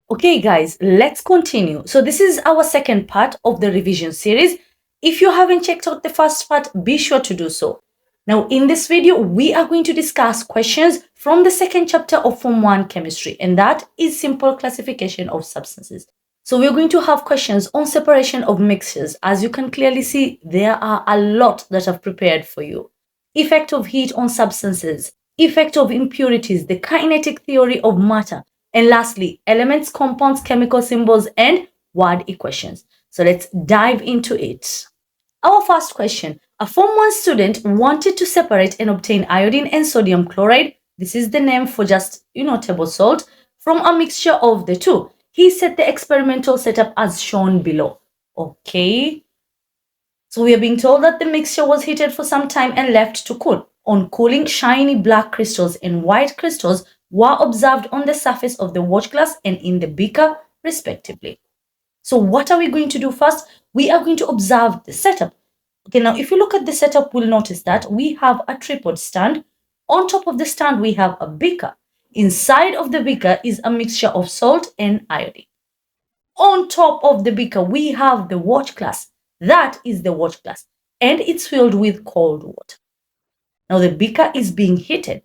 Okay, guys, let's continue. So this is our second part of the revision series. If you haven't checked out the first part, be sure to do so. Now, in this video, we are going to discuss questions from the second chapter of Form 1 Chemistry, and that is simple classification of substances. So we're going to have questions on separation of mixtures. As you can clearly see, there are a lot that I've prepared for you. Effect of heat on substances, effect of impurities, the kinetic theory of matter, and lastly, elements, compounds, chemical symbols, and word equations. So let's dive into it. Our first question, a Form 1 student wanted to separate and obtain iodine and sodium chloride, this is the name for just, table salt, from a mixture of the two. He set the experimental setup as shown below. Okay. So we are being told that the mixture was heated for some time and left to cool. On cooling, shiny black crystals and white crystals were observed on the surface of the watch glass and in the beaker, respectively. So what are we going to do first? We are going to observe the setup. Okay, now if you look at the setup, we'll notice that we have a tripod stand. On top of the stand, we have a beaker. Inside of the beaker is a mixture of salt and iodine. On top of the beaker, we have the watch glass. That is the watch glass, and it's filled with cold water. Now the beaker is being heated.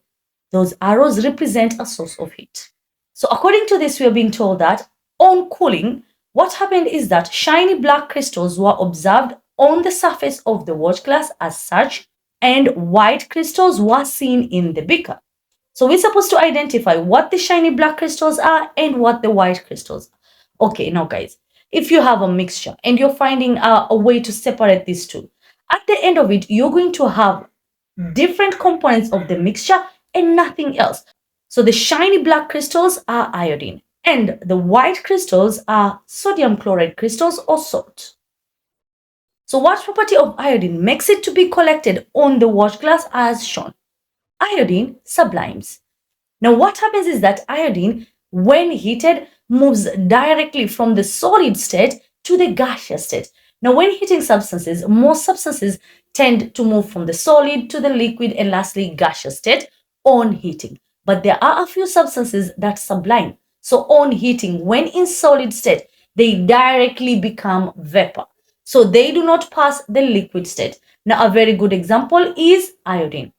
Those arrows represent a source of heat. So according to this, we are being told that on cooling, what happened is that shiny black crystals were observed on the surface of the watch glass as such, and white crystals were seen in the beaker. So we're supposed to identify what the shiny black crystals are and what the white crystals are. Okay, now guys, if you have a mixture and you're finding a way to separate these two, at the end of it, you're going to have different components of the mixture and nothing else. So the shiny black crystals are iodine and the white crystals are sodium chloride crystals or salt. So what property of iodine makes it to be collected on the watch glass as shown? Iodine sublimes. Now what happens is that iodine, when heated, moves directly from the solid state to the gaseous state. Now when heating substances, most substances tend to move from the solid to the liquid and lastly gaseous state on heating. But there are a few substances that sublime. So on heating, when in solid state, they directly become vapor. So they do not pass the liquid state. Now a very good example is iodine.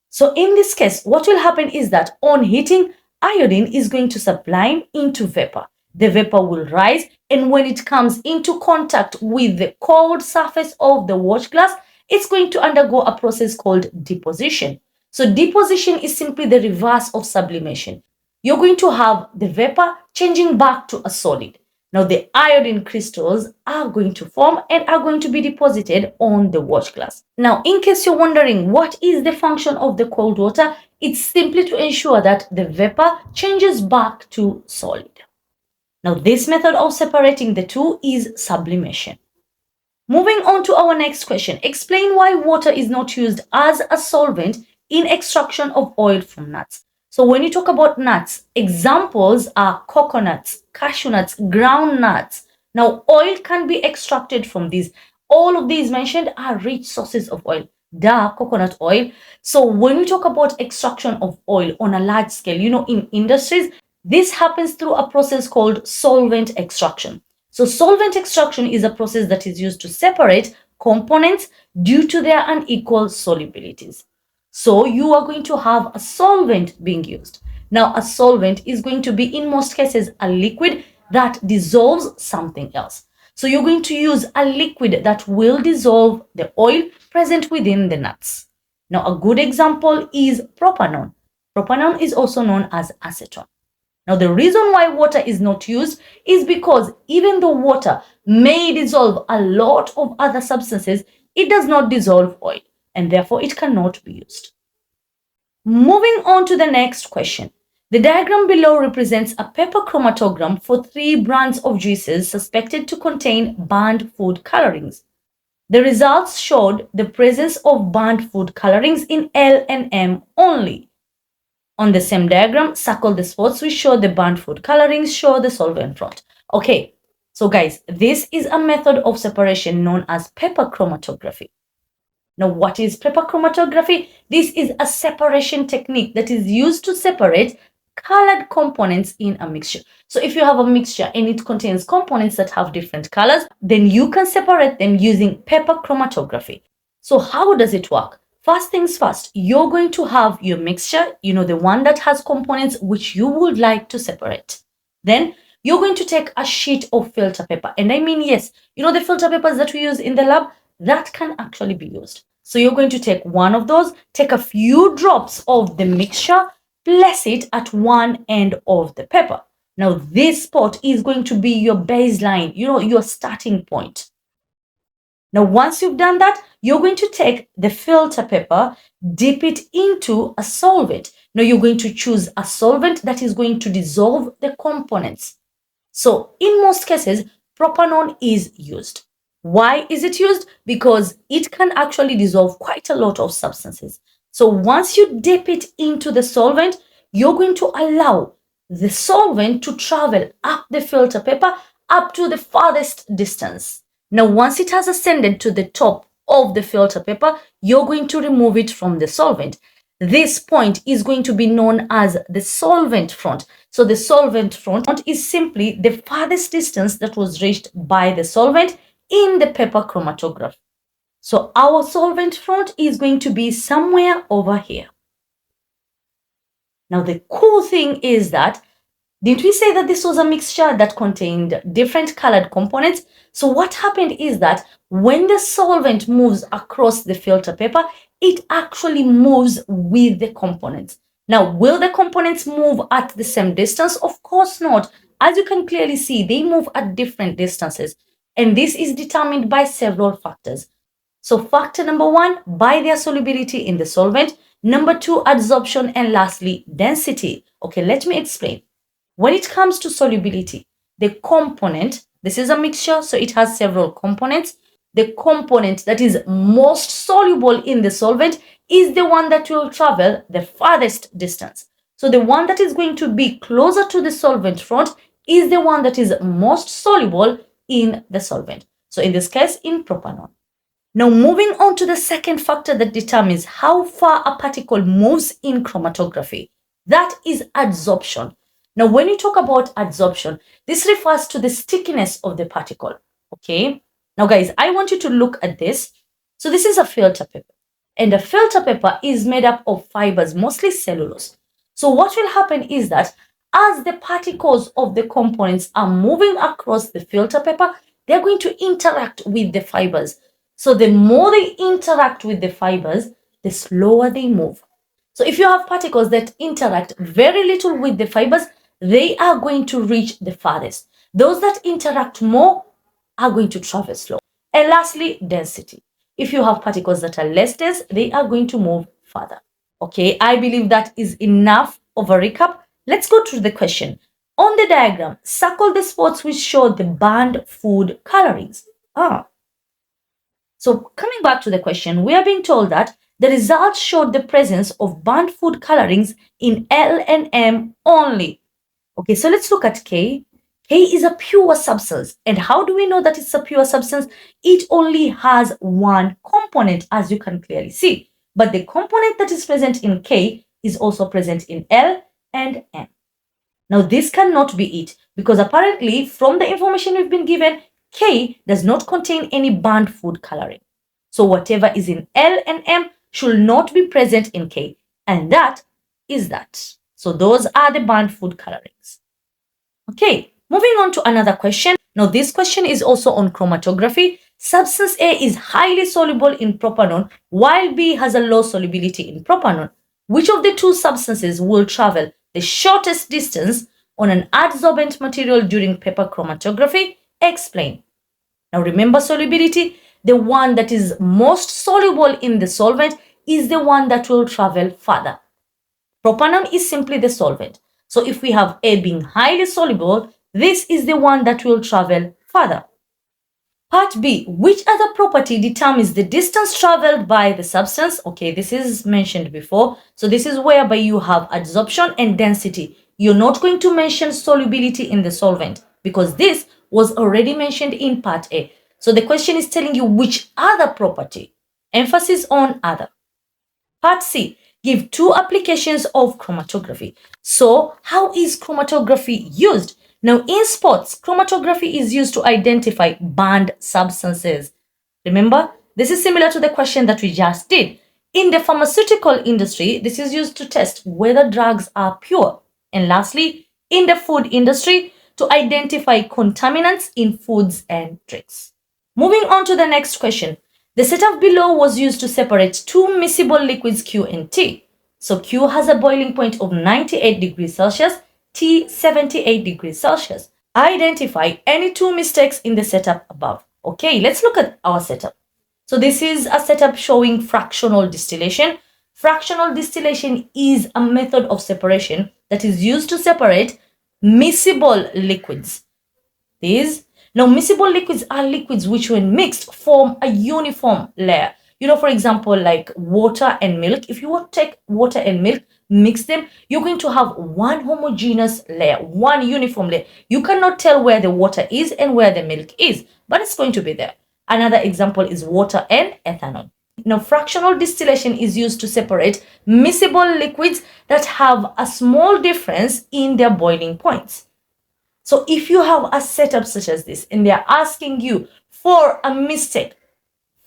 So in this case, what will happen is that on heating, iodine is going to sublime into vapor. The vapor will rise, and when it comes into contact with the cold surface of the watch glass, it's going to undergo a process called deposition. So deposition is simply the reverse of sublimation. You're going to have the vapor changing back to a solid. Now the iodine crystals are going to form and are going to be deposited on the watch glass. Now, in case you're wondering what is the function of the cold water, it's simply to ensure that the vapor changes back to solid. Now, this method of separating the two is sublimation. Moving on to our next question, explain why water is not used as a solvent in extraction of oil from nuts. So when you talk about nuts, examples are coconuts, cashew nuts, ground nuts. Now, oil can be extracted from these. All of these mentioned are rich sources of oil. Coconut oil. So when we talk about extraction of oil on a large scale, in industries, this happens through a process called solvent extraction. So solvent extraction is a process that is used to separate components due to their unequal solubilities. So you are going to have a solvent being used. Now a solvent is going to be in most cases a liquid that dissolves something else. So you're going to use a liquid that will dissolve the oil present within the nuts. Now a good example is propanone. Propanone is also known as acetone. Now, the reason why water is not used is because even though water may dissolve a lot of other substances, it does not dissolve oil, and therefore it cannot be used. Moving on to the next question. The diagram below represents a paper chromatogram for 3 brands of juices suspected to contain banned food colorings. The results showed the presence of banned food colorings in L and M only. On the same diagram, circle the spots which show the banned food colorings, show the solvent front. Okay, so guys, this is a method of separation known as paper chromatography. Now, what is paper chromatography? This is a separation technique that is used to separate colored components in a mixture. So if you have a mixture and it contains components that have different colors, then you can separate them using paper chromatography. So how does it work? First things first, you're going to have your mixture, the one that has components which you would like to separate. Then you're going to take a sheet of filter paper. And I mean, yes, the filter papers that we use in the lab, that can actually be used. So you're going to take one of those, take a few drops of the mixture, place it at one end of the paper. Now this spot is going to be your baseline, your starting point. Now, once you've done that, you're going to take the filter paper, dip it into a solvent. Now, you're going to choose a solvent that is going to dissolve the components. So, in most cases, propanol is used. Why is it used? Because it can actually dissolve quite a lot of substances. So, once you dip it into the solvent, you're going to allow the solvent to travel up the filter paper up to the farthest distance. Now, once it has ascended to the top of the filter paper, you're going to remove it from the solvent. This point is going to be known as the solvent front. So the solvent front is simply the farthest distance that was reached by the solvent in the paper chromatograph. So our solvent front is going to be somewhere over here. Now the cool thing is that, didn't we say that this was a mixture that contained different colored components? So what happened is that when the solvent moves across the filter paper, it actually moves with the components. Now, will the components move at the same distance? Of course not. As you can clearly see, they move at different distances. And this is determined by several factors. So factor number one, by their solubility in the solvent. Number two, adsorption. And lastly, density. Okay, let me explain. When it comes to solubility, the component, this is a mixture, so it has several components. The component that is most soluble in the solvent is the one that will travel the farthest distance. So the one that is going to be closer to the solvent front is the one that is most soluble in the solvent. So in this case, in propanol. Now, moving on to the second factor that determines how far a particle moves in chromatography, that is adsorption. Now, when you talk about adsorption, this refers to the stickiness of the particle, okay? Now, guys, I want you to look at this. So this is a filter paper, and a filter paper is made up of fibers, mostly cellulose. So what will happen is that as the particles of the components are moving across the filter paper, they're going to interact with the fibers. So the more they interact with the fibers, the slower they move. So if you have particles that interact very little with the fibers, they are going to reach the farthest. Those that interact more are going to travel slow. And lastly, density. If you have particles that are less dense, they are going to move further. Okay, I believe that is enough of a recap. Let's go to the question. On the diagram, circle the spots which show the burned food colorings. So coming back to the question, we are being told that the results showed the presence of burnt food colorings in L and M only. Okay, so let's look at K. K is a pure substance. And how do we know that it's a pure substance? It only has one component, as you can clearly see. But the component that is present in K is also present in L and M. Now, this cannot be it, because apparently from the information we've been given, K does not contain any burnt food coloring. So whatever is in L and M should not be present in K. And that is that. So those are the burnt food colorings. Okay, moving on to another question. Now this question is also on chromatography. Substance A is highly soluble in propanol, while B has a low solubility in propanol. Which of the two substances will travel the shortest distance on an adsorbent material during paper chromatography? Explain. Now remember solubility, the one that is most soluble in the solvent is the one that will travel further. Propanol is simply the solvent. So if we have A being highly soluble, this is the one that will travel further. Part B, which other property determines the distance traveled by the substance? Okay, this is mentioned before. So this is whereby you have adsorption and density. You're not going to mention solubility in the solvent because this was already mentioned in part A. So the question is telling you which other property. Emphasis on other. Part C, give 2 applications of chromatography. So how is chromatography used? Now in sports, chromatography is used to identify banned substances. Remember, this is similar to the question that we just did. In the pharmaceutical industry, this is used to test whether drugs are pure. And lastly, in the food industry, to identify contaminants in foods and drinks. Moving on to the next question. The setup below was used to separate 2 miscible liquids Q and T. So Q has a boiling point of 98 degrees Celsius, T 78 degrees Celsius. Identify any 2 mistakes in the setup above. Okay, let's look at our setup. So this is a setup showing fractional distillation. Fractional distillation is a method of separation that is used to separate miscible liquids. Now, miscible liquids are liquids which, when mixed, form a uniform layer. For example, like water and milk. If you want to take water and milk, mix them, you're going to have one homogeneous layer, one uniform layer. You cannot tell where the water is and where the milk is, but it's going to be there. Another example is water and ethanol. Now, fractional distillation is used to separate miscible liquids that have a small difference in their boiling points. So if you have a setup such as this and they're asking you for a mistake,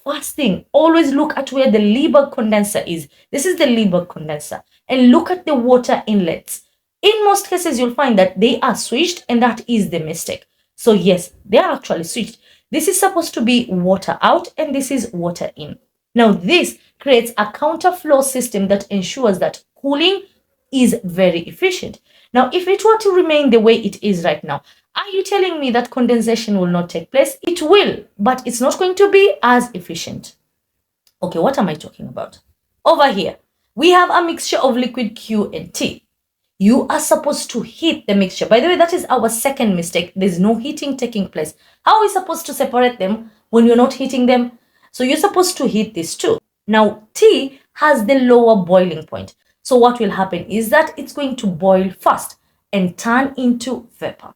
first thing, always look at where the Liebig condenser is. This is the Liebig condenser. And look at the water inlets. In most cases, you'll find that they are switched, and that is the mistake. So yes, they are actually switched. This is supposed to be water out, and this is water in. Now, this creates a counterflow system that ensures that cooling is very efficient. Now, if it were to remain the way it is right now, are you telling me that condensation will not take place? It will, but it's not going to be as efficient. Okay, what am I talking about? Over here, we have a mixture of liquid Q and T. You are supposed to heat the mixture. By the way, that is our second mistake. There's no heating taking place. How are we supposed to separate them when you're not heating them? So you're supposed to heat this too. Now, T has the lower boiling point. So what will happen is that it's going to boil fast and turn into vapor.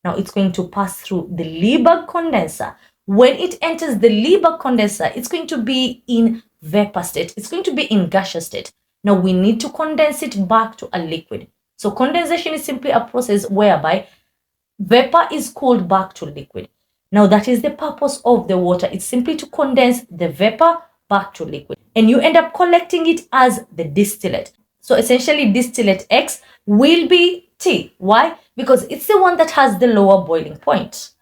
Now it's going to pass through the Liebig condenser. When it enters the Liebig condenser, it's going to be in vapor state. It's going to be in gaseous state. Now we need to condense it back to a liquid. So condensation is simply a process whereby vapor is cooled back to liquid. Now that is the purpose of the water. It's simply to condense the vapor back to liquid. And you end up collecting it as the distillate. So essentially distillate X will be T. Why? Because it's the one that has the lower boiling point.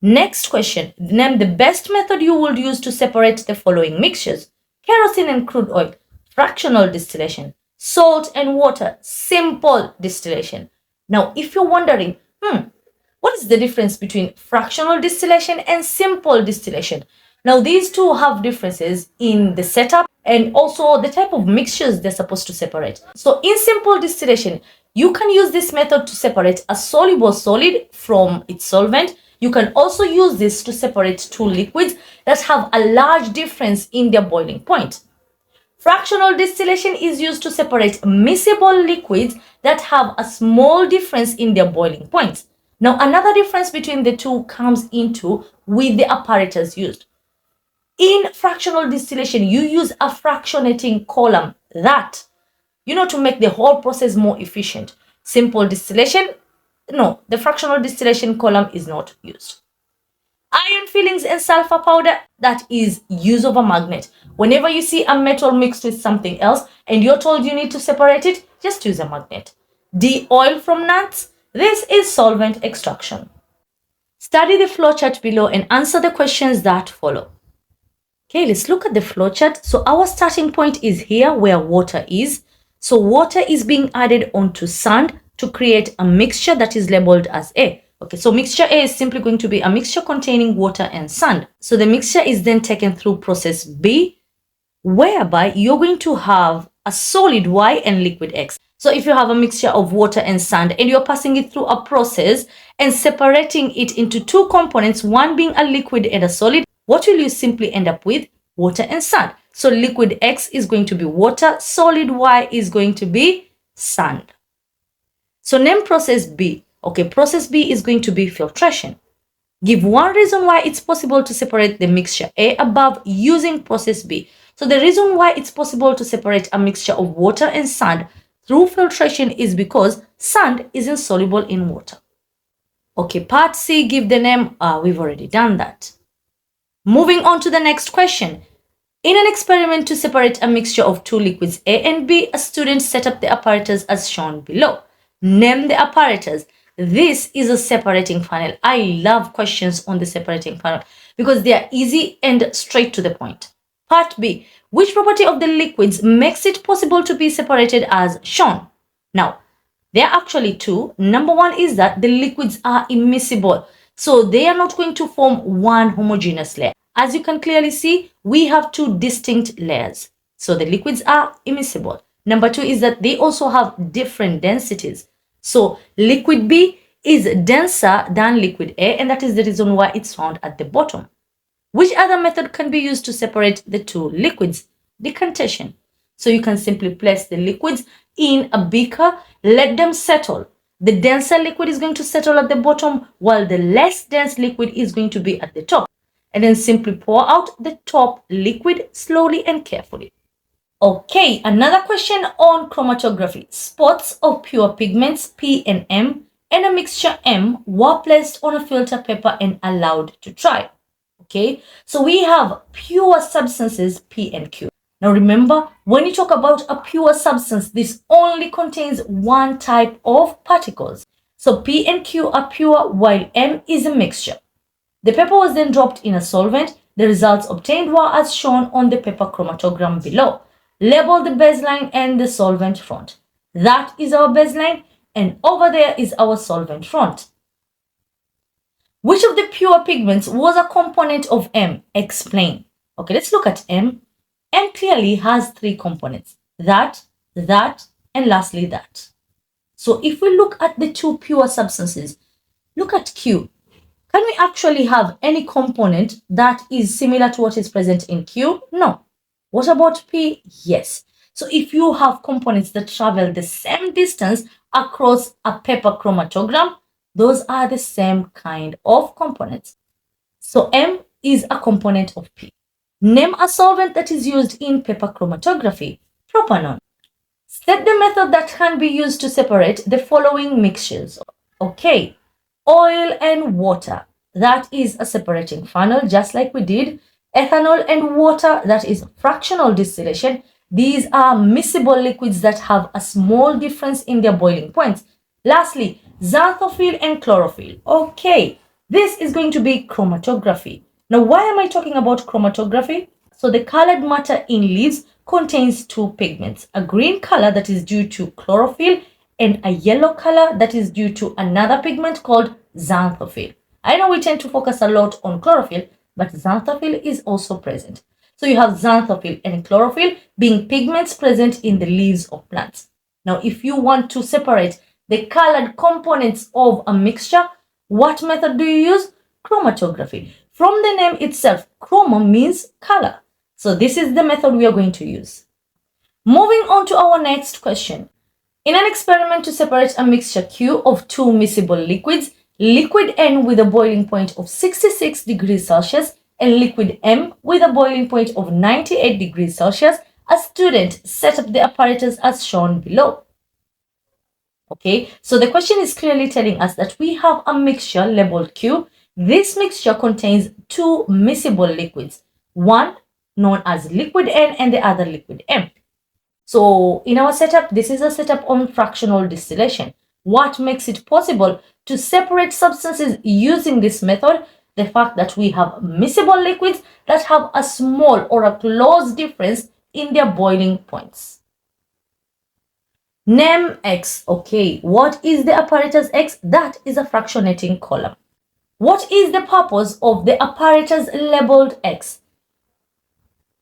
Next question. Name the best method you would use to separate the following mixtures. Kerosene and crude oil, fractional distillation, salt and water, simple distillation. Now, if you're wondering, what is the difference between fractional distillation and simple distillation? Now, these two have differences in the setup and also the type of mixtures they're supposed to separate. So in simple distillation, you can use this method to separate a soluble solid from its solvent. You can also use this to separate two liquids that have a large difference in their boiling point. Fractional distillation is used to separate miscible liquids that have a small difference in their boiling points. Now, another difference between the two comes into with the apparatus used. In fractional distillation, you use a fractionating column that, to make the whole process more efficient. Simple distillation, no, the fractional distillation column is not used. Iron fillings and sulfur powder, that is use of a magnet. Whenever you see a metal mixed with something else and you're told you need to separate it, just use a magnet. De-oil from nuts, this is solvent extraction. Study the flowchart below and answer the questions that follow. Okay, let's look at the flowchart. So our starting point is here where water is. So water is being added onto sand to create a mixture that is labeled as A. Okay, so mixture A is simply going to be a mixture containing water and sand. So the mixture is then taken through process B, whereby you're going to have a solid Y and liquid X. So if you have a mixture of water and sand and you're passing it through a process and separating it into two components, one being a liquid and a solid, what will you simply end up with? Water and sand. So liquid X is going to be water, solid Y is going to be sand. So name process B. Okay, process B is going to be filtration. Give one reason why it's possible to separate the mixture A above using process B. So the reason why it's possible to separate a mixture of water and sand through filtration is because sand is insoluble in water. Okay, part C, give the name. We've already done that. Moving on to the next question. In an experiment to separate a mixture of two liquids A and B, a student set up the apparatus as shown below. Name the apparatus. This is a separating funnel. I love questions on the separating funnel because they are easy and straight to the point. Part B. Which property of the liquids makes it possible to be separated as shown? Now, there are actually two. Number one is that the liquids are immiscible. So they are not going to form one homogeneous layer. As you can clearly see, we have two distinct layers. So the liquids are immiscible. Number two is that they also have different densities. So liquid B is denser than liquid A, and that is the reason why it's found at the bottom. Which other method can be used to separate the two liquids? Decantation. So you can simply place the liquids in a beaker, let them settle. The denser liquid is going to settle at the bottom, while the less dense liquid is going to be at the top. And then simply pour out the top liquid slowly and carefully. Okay, another question on chromatography. Spots of pure pigments P and M and a mixture M were placed on a filter paper and allowed to dry. Okay, so we have pure substances P and Q. Now remember, when you talk about a pure substance, this only contains one type of particles. So P and Q are pure while M is a mixture. The paper was then dropped in a solvent. The results obtained were as shown on the paper chromatogram below. Label the baseline and the solvent front. That is our baseline, and over there is our solvent front. Which of the pure pigments was a component of M? Explain. Okay, let's look at M. M clearly has three components. That, and lastly that. So if we look at the two pure substances, look at Q. Can we actually have any component that is similar to what is present in Q? No. What about P? Yes. So if you have components that travel the same distance across a paper chromatogram, those are the same kind of components. So M is a component of P. Name a solvent that is used in paper chromatography. Propanol. State the method that can be used to separate the following mixtures. Okay, oil and water. That is a separating funnel, just like we did. Ethanol and water, that is fractional distillation. These are miscible liquids that have a small difference in their boiling points. Lastly, xanthophyll and chlorophyll. Okay, this is going to be chromatography. Now, why am I talking about chromatography? So the colored matter in leaves contains two pigments, a green color that is due to chlorophyll and a yellow color that is due to another pigment called xanthophyll. I know we tend to focus a lot on chlorophyll, but xanthophyll is also present. So you have xanthophyll and chlorophyll being pigments present in the leaves of plants. Now, if you want to separate the colored components of a mixture, what method do you use? Chromatography. From the name itself, chroma means color. So this is the method we are going to use. Moving on to our next question. In an experiment to separate a mixture Q of two miscible liquids, liquid N with a boiling point of 66 degrees Celsius and liquid M with a boiling point of 98 degrees Celsius, a student set up the apparatus as shown below. Okay, so the question is clearly telling us that we have a mixture labeled Q. This mixture contains two miscible liquids, one known as liquid N and the other liquid M. So in our setup, this is a setup on fractional distillation. What makes it possible to separate substances using this method? The fact that we have miscible liquids that have a small or a close difference in their boiling points. Name X. Okay, what is the apparatus X? That is a fractionating column. What is the purpose of the apparatus labeled X?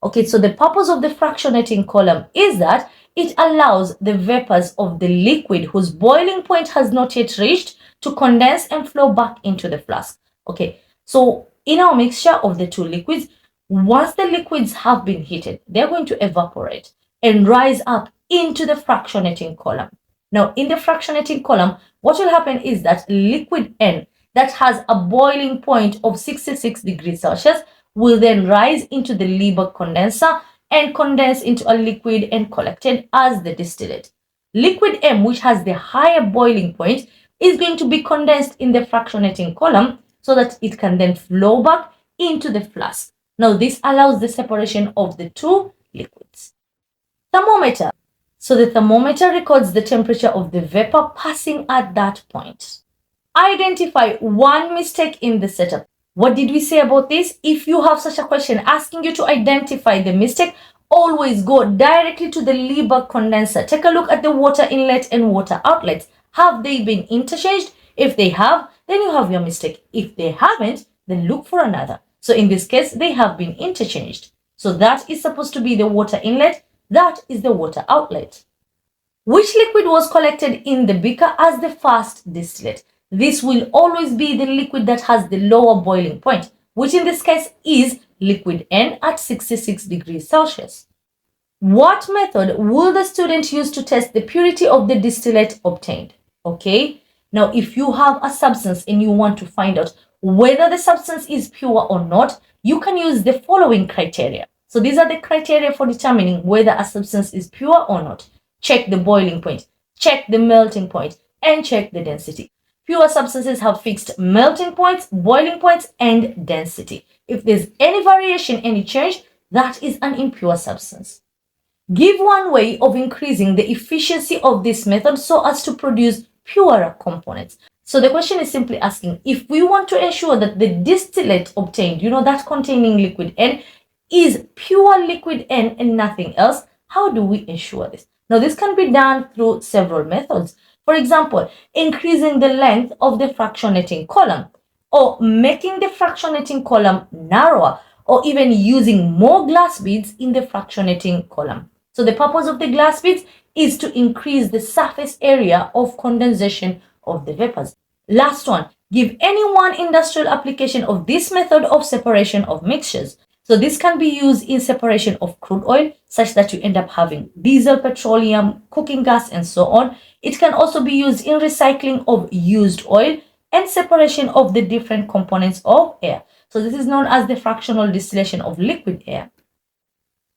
Okay, so the purpose of the fractionating column is that it allows the vapors of the liquid whose boiling point has not yet reached to condense and flow back into the flask. Okay, so in our mixture of the two liquids, once the liquids have been heated, they're going to evaporate and rise up into the fractionating column. Now, in the fractionating column, what will happen is that liquid N that has a boiling point of 66 degrees Celsius will then rise into the Liebig condenser and condensed into a liquid and collected as the distillate. Liquid M, which has the higher boiling point, is going to be condensed in the fractionating column so that it can then flow back into the flask. Now, this allows the separation of the two liquids. Thermometer. So the thermometer records the temperature of the vapor passing at that point. Identify one mistake in the setup. What did we say about this? If you have such a question asking you to identify the mistake, always go directly to the Liebherr condenser. Take a look at the water inlet and water outlets. Have they been interchanged? If they have, then you have your mistake. If they haven't, then look for another. So in this case, they have been interchanged. So that is supposed to be the water inlet. That is the water outlet. Which liquid was collected in the beaker as the first distillate? This will always be the liquid that has the lower boiling point, which in this case is liquid N at 66 degrees Celsius. What method will the student use to test the purity of the distillate obtained? Okay, now if you have a substance and you want to find out whether the substance is pure or not, you can use the following criteria. So these are the criteria for determining whether a substance is pure or not. Check the boiling point, check the melting point, and check the density. Pure substances have fixed melting points, boiling points, and density. If there's any variation, any change, that is an impure substance. Give one way of increasing the efficiency of this method so as to produce purer components. So the question is simply asking, if we want to ensure that the distillate obtained, that containing liquid N, is pure liquid N and nothing else, how do we ensure this? Now, this can be done through several methods. For example, increasing the length of the fractionating column, or making the fractionating column narrower, or even using more glass beads in the fractionating column. So the purpose of the glass beads is to increase the surface area of condensation of the vapors. Last one, give any one industrial application of this method of separation of mixtures. So this can be used in separation of crude oil, such that you end up having diesel, petroleum, cooking gas, and so on. It can also be used in recycling of used oil and separation of the different components of air. So this is known as the fractional distillation of liquid air.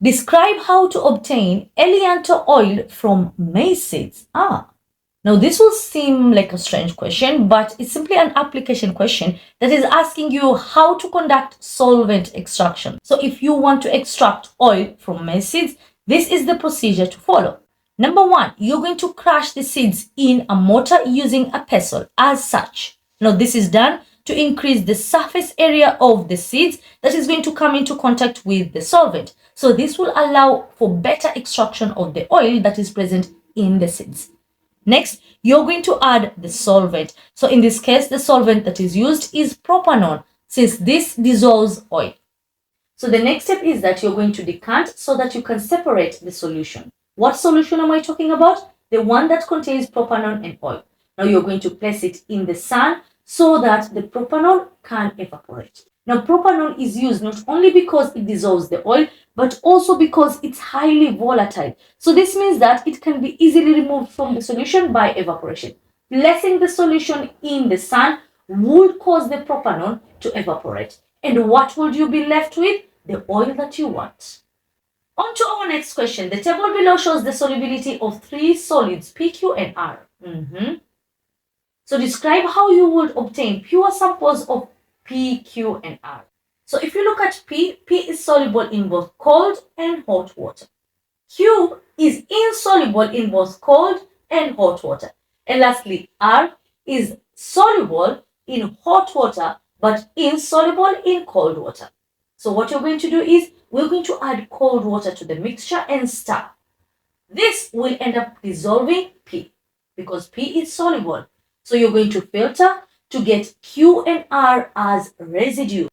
Describe how to obtain eleantor oil from maize seeds. Now, this will seem like a strange question, but it's simply an application question that is asking you how to conduct solvent extraction. So if you want to extract oil from maize seeds, this is the procedure to follow. Number one, you're going to crush the seeds in a mortar using a pestle as such. Now, this is done to increase the surface area of the seeds that is going to come into contact with the solvent. So this will allow for better extraction of the oil that is present in the seeds. Next, you're going to add the solvent. So in this case, the solvent that is used is propanol, since this dissolves oil. So the next step is that you're going to decant so that you can separate the solution. What solution am I talking about? The one that contains propanol and oil. Now you're going to place it in the sun so that the propanol can evaporate. Now, propanol is used not only because it dissolves the oil, but also because it's highly volatile. So this means that it can be easily removed from the solution by evaporation. Placing the solution in the sun would cause the propanol to evaporate. And what would you be left with? The oil that you want. On to our next question. The table below shows the solubility of three solids, P, Q, and R. So describe how you would obtain pure samples of P, Q, and R. So if you look at P is soluble in both cold and hot water. Q is insoluble in both cold and hot water. And lastly, R is soluble in hot water but insoluble in cold water. So what you're going to do is we're going to add cold water to the mixture and stir. This will end up dissolving P because P is soluble. So you're going to filter to get Q and R as residue.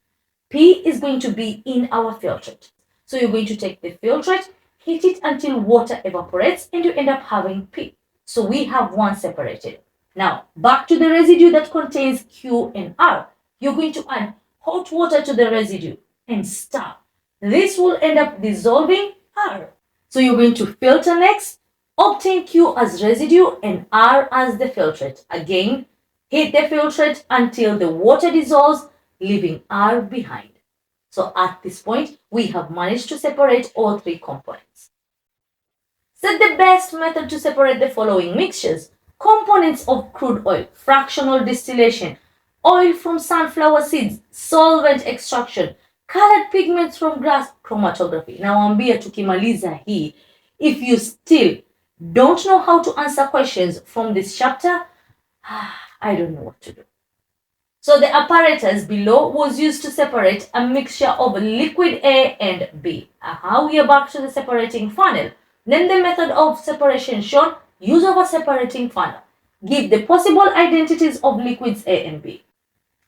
P is going to be in our filtrate. So you're going to take the filtrate, heat it until water evaporates, and you end up having P. So we have one separated. Now, back to the residue that contains Q and R. You're going to add hot water to the residue and stir. This will end up dissolving R. So you're going to filter next, obtain Q as residue and R as the filtrate. Again, heat the filtrate until the water dissolves, leaving R behind. So at this point, we have managed to separate all three components. Set the best method to separate the following mixtures: components of crude oil, fractional distillation, oil from sunflower seeds, solvent extraction, colored pigments from grass, chromatography. Nawaambia tukimaliza hii, if you still don't know how to answer questions from this chapter, I don't know what to do. So the apparatus below was used to separate a mixture of liquid A and B. We are back to the separating funnel. Name the method of separation shown. Use of a separating funnel. Give the possible identities of liquids A and B.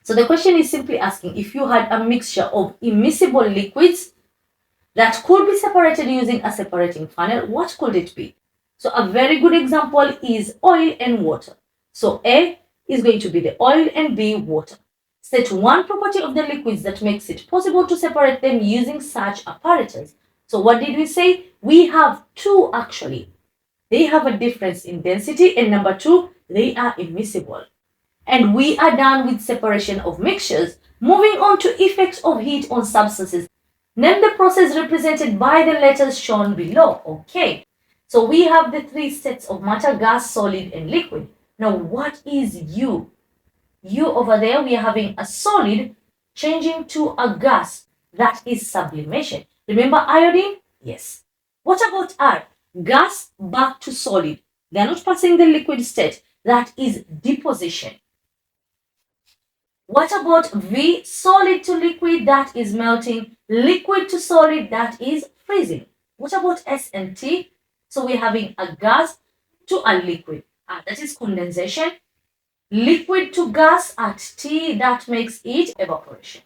So the question is simply asking, if you had a mixture of immiscible liquids that could be separated using a separating funnel, what could it be? So a very good example is oil and water. So A is going to be the oil and B water. State one property of the liquids that makes it possible to separate them using such apparatus. So what did we say? We have two actually. They have a difference in density, and number two, they are immiscible. And we are done with separation of mixtures. Moving on to effects of heat on substances. Name the process represented by the letters shown below. Okay, so we have the three states of matter: gas, solid, and liquid. Now, what is U? U over there, we are having a solid changing to a gas. That is sublimation. Remember iodine? Yes. What about R? Gas back to solid. They are not passing the liquid state. That is deposition. What about V? Solid to liquid, that is melting. Liquid to solid, that is freezing. What about S and T? So we're having a gas to a liquid. That is condensation. Liquid to gas at T, that makes it evaporation.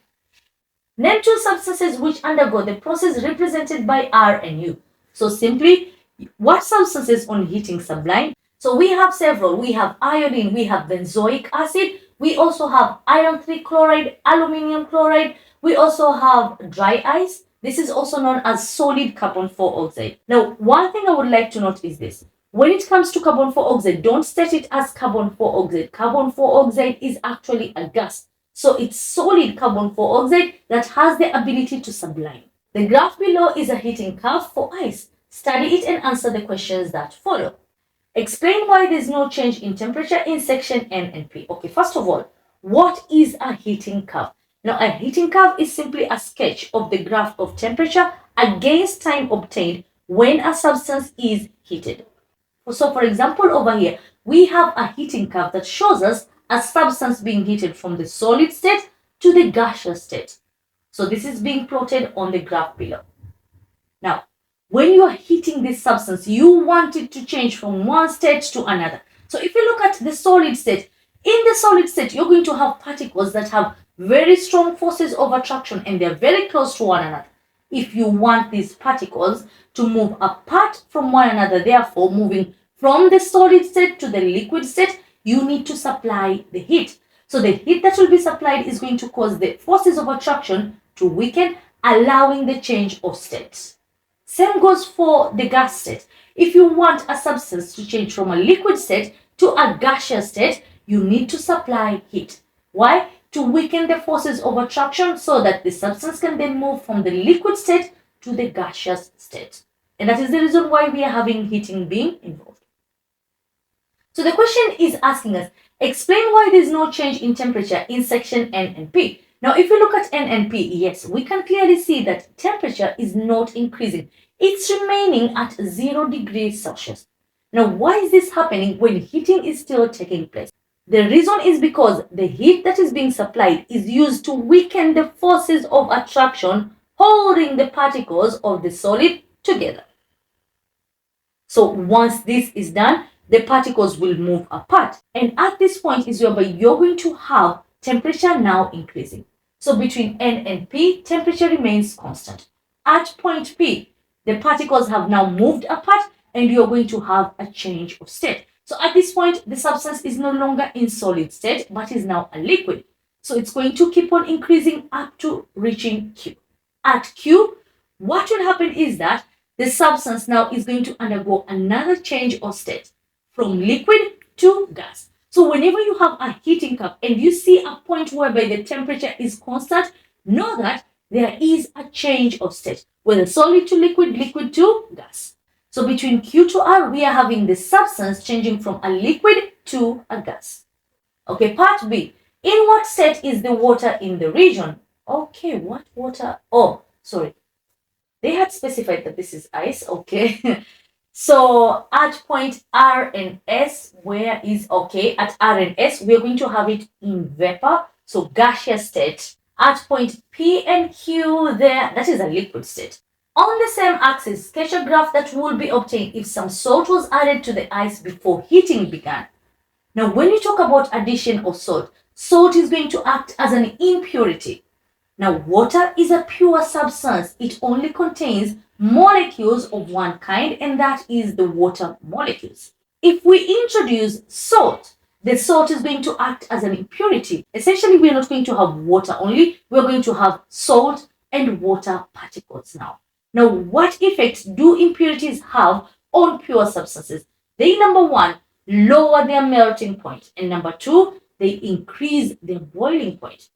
Name two substances which undergo the process represented by R and U. So simply, what substances on heating sublime? So we have several. We have iodine, we have benzoic acid, we also have iron 3 chloride, aluminium chloride, we also have dry ice. This is also known as solid carbon 4 oxide. Now, one thing I would like to note is this. When it comes to carbon 4 oxide, don't state it as carbon 4 oxide. Carbon 4 oxide is actually a gas. So it's solid carbon 4 oxide that has the ability to sublime. The graph below is a heating curve for ice. Study it and answer the questions that follow. Explain why there's no change in temperature in section N and P. Okay, first of all, what is a heating curve? Now, a heating curve is simply a sketch of the graph of temperature against time obtained when a substance is heated. So, for example, over here, we have a heating curve that shows us a substance being heated from the solid state to the gaseous state. So, this is being plotted on the graph below. Now, when you are heating this substance, you want it to change from one state to another. So if you look at the solid state, in the solid state, you're going to have particles that have very strong forces of attraction and they're very close to one another. If you want these particles to move apart from one another, therefore moving from the solid state to the liquid state, you need to supply the heat. So the heat that will be supplied is going to cause the forces of attraction to weaken, allowing the change of state. Same goes for the gas state. If you want a substance to change from a liquid state to a gaseous state, you need to supply heat. Why? To weaken the forces of attraction so that the substance can then move from the liquid state to the gaseous state. And that is the reason why we are having heating being involved. So the question is asking us, explain why there is no change in temperature in section N and P. Now, if you look at N and P, yes, we can clearly see that temperature is not increasing. It's remaining at 0 degrees Celsius. Now, why is this happening when heating is still taking place? The reason is because the heat that is being supplied is used to weaken the forces of attraction holding the particles of the solid together. So once this is done, the particles will move apart. And at this point is whereby you're going to have temperature now increasing. So between N and P, temperature remains constant. At point P, the particles have now moved apart and you're going to have a change of state. So at this point, the substance is no longer in solid state, but is now a liquid. So it's going to keep on increasing up to reaching Q. At Q, what will happen is that the substance now is going to undergo another change of state from liquid to gas. So whenever you have a heating curve and you see a point whereby the temperature is constant, know that there is a change of state, whether solid to liquid, liquid to gas. So between Q to R, we are having the substance changing from a liquid to a gas. Okay, part B. In what state is the water in the region? Okay, what water? Oh, sorry. They had specified that this is ice. Okay. So at point R and S, where is, okay, at R and S, we're going to have it in vapor, so gaseous state. At point P and Q there, that is a liquid state. On the same axis, sketch a graph that will be obtained if some salt was added to the ice before heating began. Now, when you talk about addition of salt, salt is going to act as an impurity. Now, water is a pure substance. It only contains molecules of one kind, and that is the water molecules. If we introduce salt, the salt is going to act as an impurity. Essentially, we're not going to have water only. We're going to have salt and water particles now. Now, what effects do impurities have on pure substances? They, number one, lower their melting point, and number two, they increase their boiling point.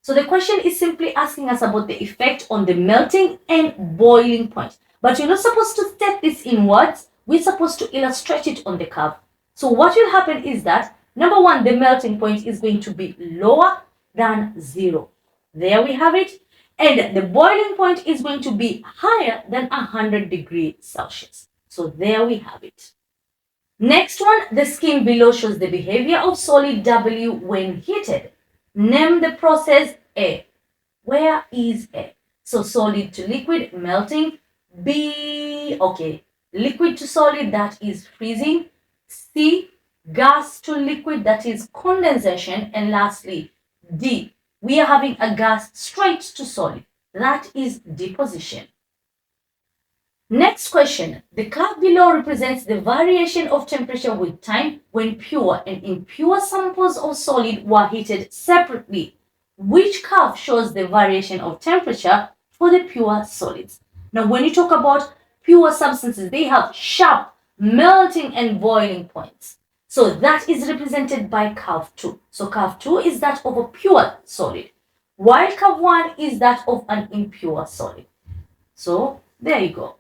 So the question is simply asking us about the effect on the melting and boiling point. But you're not supposed to state this in words. We're supposed to illustrate it on the curve. So what will happen is that, number one, the melting point is going to be lower than 0. There we have it. And the boiling point is going to be higher than 100 degrees Celsius. So there we have it. Next one, the scheme below shows the behavior of solid W when heated. Name the process A. Where is A? So solid to liquid, melting. B, okay, liquid to solid, that is freezing. C, gas to liquid, that is condensation. And lastly, D, we are having a gas straight to solid, that is deposition. Next question. The curve below represents the variation of temperature with time when pure and impure samples of solid were heated separately. Which curve shows the variation of temperature for the pure solids? Now, when you talk about pure substances, they have sharp melting and boiling points. So that is represented by curve 2. So curve 2 is that of a pure solid, while curve 1 is that of an impure solid. So there you go.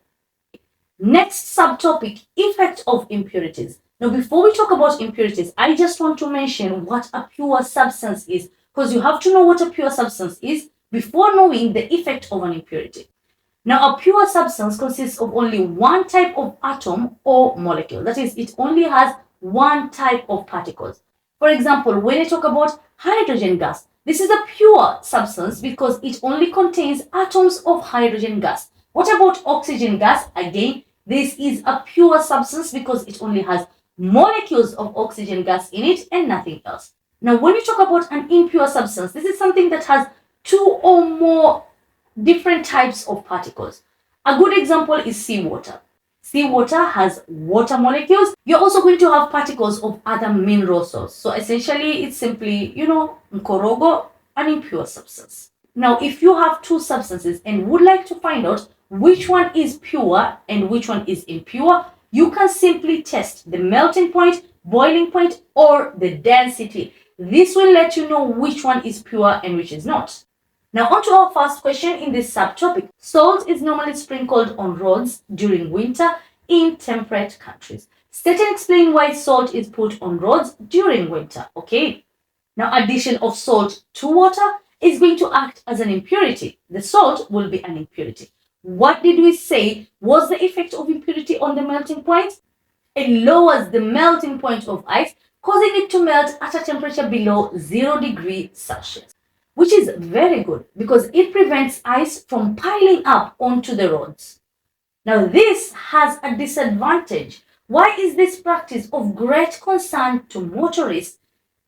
Next subtopic, effect of impurities. Now, before we talk about impurities, I just want to mention what a pure substance is, because you have to know what a pure substance is before knowing the effect of an impurity. Now, a pure substance consists of only one type of atom or molecule. That is, it only has one type of particles. For example, when I talk about hydrogen gas, this is a pure substance because it only contains atoms of hydrogen gas. What about oxygen gas? Again, this is a pure substance because it only has molecules of oxygen gas in it and nothing else. Now, when we talk about an impure substance, this is something that has two or more different types of particles. A good example is seawater. Seawater has water molecules. You're also going to have particles of other mineral salts. So essentially, it's simply, mkorogo, an impure substance. Now, if you have two substances and would like to find out which one is pure and which one is impure, you can simply test the melting point, boiling point, or the density. This will let you know which one is pure and which is not. Now, on to our first question in this subtopic. Salt is normally sprinkled on roads during winter in temperate countries. State and explain why salt is put on roads during winter. Okay. Now, addition of salt to water is going to act as an impurity. The salt will be an impurity. What did we say was the effect of impurity on the melting point? It lowers the melting point of ice, causing it to melt at a temperature below 0 degrees Celsius, which is very good because it prevents ice from piling up onto the roads. Now, this has a disadvantage. Why is this practice of great concern to motorists?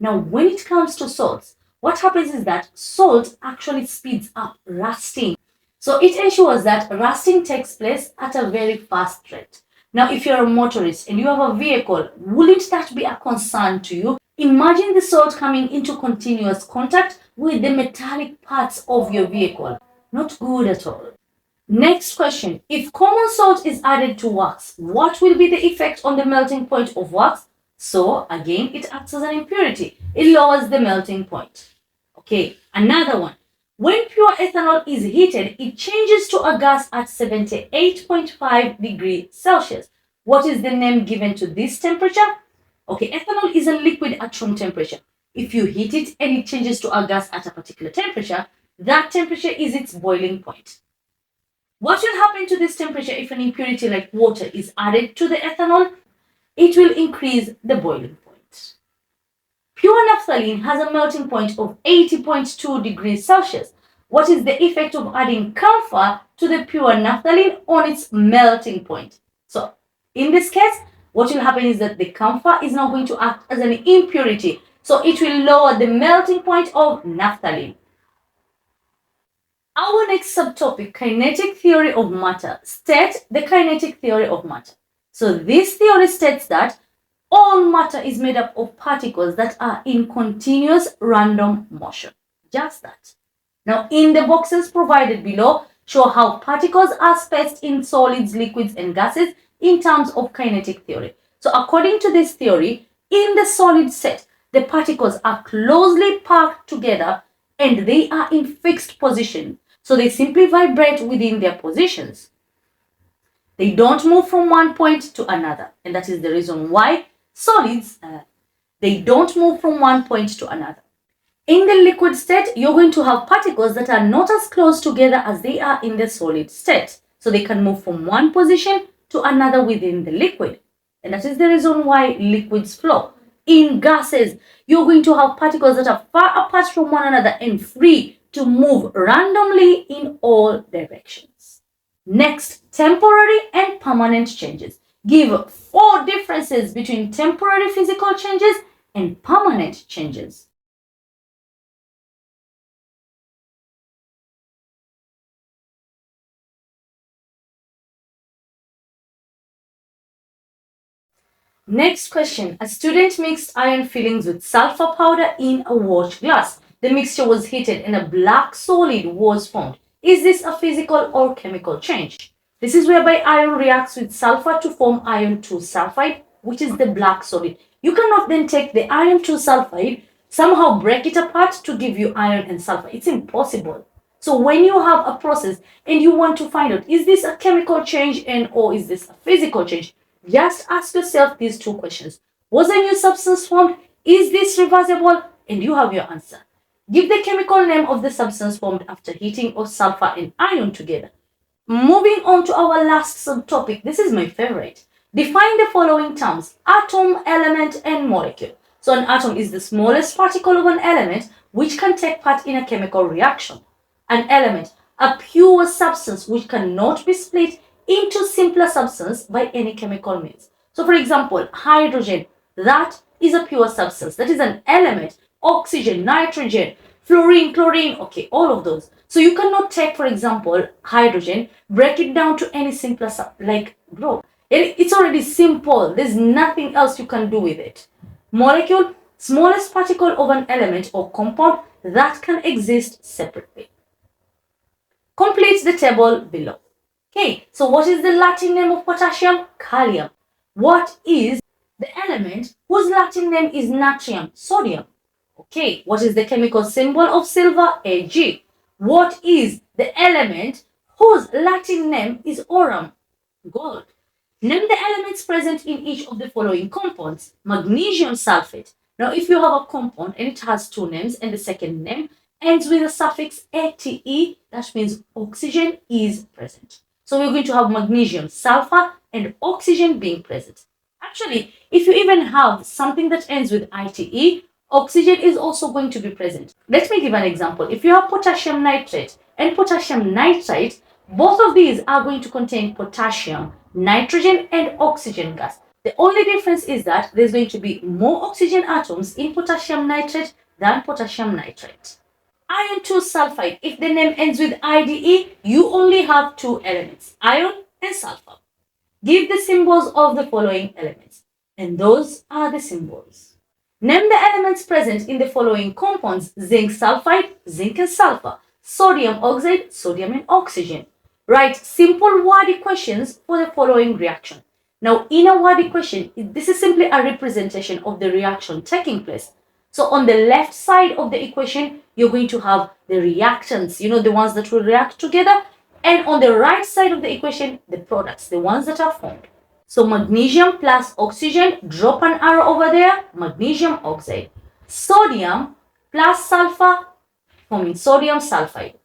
Now, when it comes to salts, what happens is that salt actually speeds up rusting. So it ensures that rusting takes place at a very fast rate. Now, if you're a motorist and you have a vehicle, wouldn't that be a concern to you? Imagine the salt coming into continuous contact with the metallic parts of your vehicle. Not good at all. Next question. If common salt is added to wax, what will be the effect on the melting point of wax? So, again, it acts as an impurity. It lowers the melting point. Okay, another one. When pure ethanol is heated, it changes to a gas at 78.5 degrees Celsius. What is the name given to this temperature? Okay, ethanol is a liquid at room temperature. If you heat it and it changes to a gas at a particular temperature, that temperature is its boiling point. What will happen to this temperature if an impurity like water is added to the ethanol? It will increase the boiling point. Pure naphthalene has a melting point of 80.2 degrees Celsius. What is the effect of adding camphor to the pure naphthalene on its melting point? So, in this case, what will happen is that the camphor is now going to act as an impurity. So, it will lower the melting point of naphthalene. Our next subtopic, kinetic theory of matter, states the kinetic theory of matter. So, this theory states that all matter is made up of particles that are in continuous random motion. Just that. Now, in the boxes provided below, show how particles are spaced in solids, liquids, and gases in terms of kinetic theory. So, according to this theory, in the solid state, the particles are closely packed together and they are in fixed position. So, they simply vibrate within their positions. They don't move from one point to another. And that is the reason why solids, they don't move from one point to another. In the liquid state, you're going to have particles that are not as close together as they are in the solid state. So they can move from one position to another within the liquid. And that is the reason why liquids flow. In gases, you're going to have particles that are far apart from one another and free to move randomly in all directions. Next, temporary and permanent changes. Give 4 differences between temporary physical changes and permanent changes. Next question. A student mixed iron fillings with sulfur powder in a watch glass. The mixture was heated and a black solid was formed. Is this a physical or chemical change? This is whereby iron reacts with sulfur to form iron 2 sulfide, which is the black solid. You cannot then take the iron 2 sulfide, somehow break it apart to give you iron and sulfur. It's impossible. So when you have a process and you want to find out, is this a chemical change and or is this a physical change? Just ask yourself these 2 questions. Was a new substance formed? Is this reversible? And you have your answer. Give the chemical name of the substance formed after heating of sulfur and iron together. Moving on to our last subtopic. This is my favorite. Define the following terms: atom, element, and molecule. So an atom is the smallest particle of an element which can take part in a chemical reaction. An element, a pure substance which cannot be split into simpler substance by any chemical means. So for example, hydrogen, that is a pure substance. That is an element. Oxygen, nitrogen, fluorine, chlorine, okay, all of those. So you cannot take, for example, hydrogen, break it down to any simpler like bro. It's already simple. There's nothing else you can do with it. Molecule, smallest particle of an element or compound that can exist separately. Complete the table below. Okay, so what is the Latin name of potassium? Kalium. What is the element whose Latin name is natrium? Sodium. Okay, what is the chemical symbol of silver? Ag. What is the element whose Latin name is aurum? Gold. Name the elements present in each of the following compounds. Magnesium sulfate. Now, if you have a compound and it has 2 names and the second name ends with a suffix ate, that means oxygen is present. So we're going to have magnesium, sulfur, and oxygen being present. Actually, if you even have something that ends with ite, oxygen is also going to be present. Let me give an example. If you have potassium nitrate and potassium nitrite, both of these are going to contain potassium, nitrogen, and oxygen gas. The only difference is that there's going to be more oxygen atoms in potassium nitrate than potassium nitrate. Iron 2 sulfide, if the name ends with IDE, you only have 2 elements, iron and sulfur. Give the symbols of the following elements, and those are the symbols. Name the elements present in the following compounds: zinc sulfide, zinc and sulfur, sodium oxide, sodium and oxygen. Write simple word equations for the following reaction. Now, in a word equation, this is simply a representation of the reaction taking place. So on the left side of the equation, you're going to have the reactants, the ones that will react together. And on the right side of the equation, the products, the ones that are formed. So magnesium plus oxygen, drop an arrow over there, magnesium oxide. Sodium plus sulfur, forming sodium sulfide.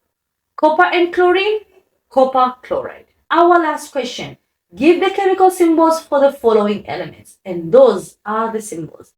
Copper and chlorine, copper chloride. Our last question. Give the chemical symbols for the following elements. And those are the symbols.